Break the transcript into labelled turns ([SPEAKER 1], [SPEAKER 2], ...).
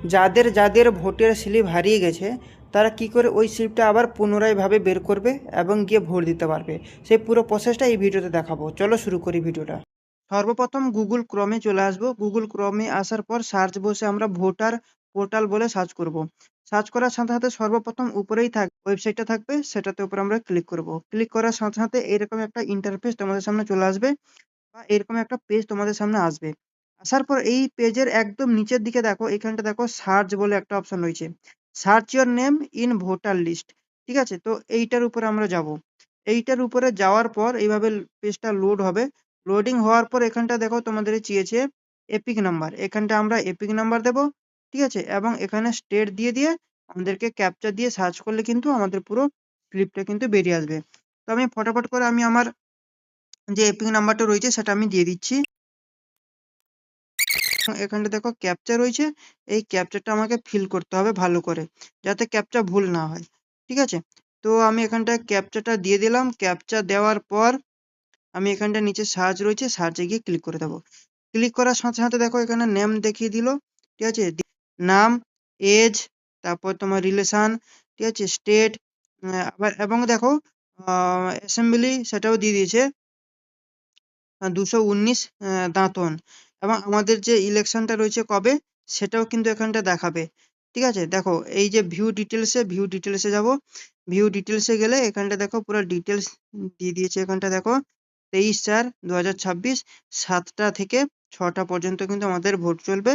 [SPEAKER 1] যাদের যাদের ভোটের স্লিপ হারিয়ে গেছে তারা কি করে ওই স্লিপটা আবার পুনরায়ভাবে বের করবে এবং গিয়ে ভোট দিতে পারবে, সেই পুরো প্রসেসটা এই ভিডিওতে দেখাবো। চলো শুরু করি ভিডিওটা। সর্বপ্রথম গুগল ক্রমে চলে আসবো। গুগল ক্রমে আসার পর সার্চ বসে আমরা ভোটার পোর্টাল বলে সার্চ করব। সার্চ করার সাথে সাথে সর্বপ্রথম উপরেই ওয়েবসাইটটা থাকবে, সেটাতে উপরে আমরা ক্লিক করব। ক্লিক করার সাথে সাথে এরকম একটা ইন্টারফেস তোমাদের সামনে চলে আসবে বা এরকম একটা পেজ তোমাদের সামনে আসবে। আসার পর এই পেজের একদম নিচের দিকে দেখো, এখানটা দেখো সার্চ বলে একটা অপশন রয়েছে, search your name in voter list. ঠিক আছে, তো এইটার উপরে আমরা যাব। এইটার উপরে যাওয়ার পর এইভাবে পেজটা লোড হবে। লোডিং হওয়ার পর এখানটা দেখো তোমাদের চেয়েছে এপিক নাম্বার, এখানটা আমরা এপিক নাম্বার দেব। ঠিক আছে, এবং এখানে স্টেট দিয়ে দিয়ে আমাদেরকে ক্যাপচা দিয়ে সার্চ করলে কিন্তু আমাদের পুরো স্লিপটা কিন্তু বেরিয়ে আসবে। তো আমি ফটাফট করে আমি আমার যে এপিক নাম্বারটা রয়েছে সেটা আমি দিয়ে দিচ্ছি। এখানটা দেখো ক্যাপচা রয়েছে, এই ক্যাপচাটা আমাকে ফিল করতে হবে ভালো করে, যাতে ক্যাপচা ভুল না হয়। ঠিক আছে, তো আমি এখানটায় ক্যাপচাটা দিয়ে দিলাম। ক্যাপচা দেওয়ার পর আমি এখানটা নিচে সার্চ রয়েছে, সার্চে গিয়ে ক্লিক করে দেবো। ক্লিক করার সাথে সাথে দেখো এখানে নেম দেখিয়ে দিল। ঠিক আছে, নাম, এজ, তারপর তোমার রিলেশন, ঠিক আছে, স্টেট, আবার এবং দেখো অ্যাসেম্বলি সেটাও দিয়ে দিয়েছে 219 দাঁতন, এবং আমাদের যে ইলেকশনটা রয়েছে কবে সেটাও কিন্তু এখানটা দেখাবে। ঠিক আছে, দেখো এই যে ভিউ ডিটেলসে যাব। ভিউ ডিটেলসে গেলে এখানটা দেখো পুরো ডিটেলস দিয়ে দিয়েছে। এখানটা দেখো 23/4/2026 7টা থেকে 6টা পর্যন্ত কিন্তু আমাদের ভোট চলবে।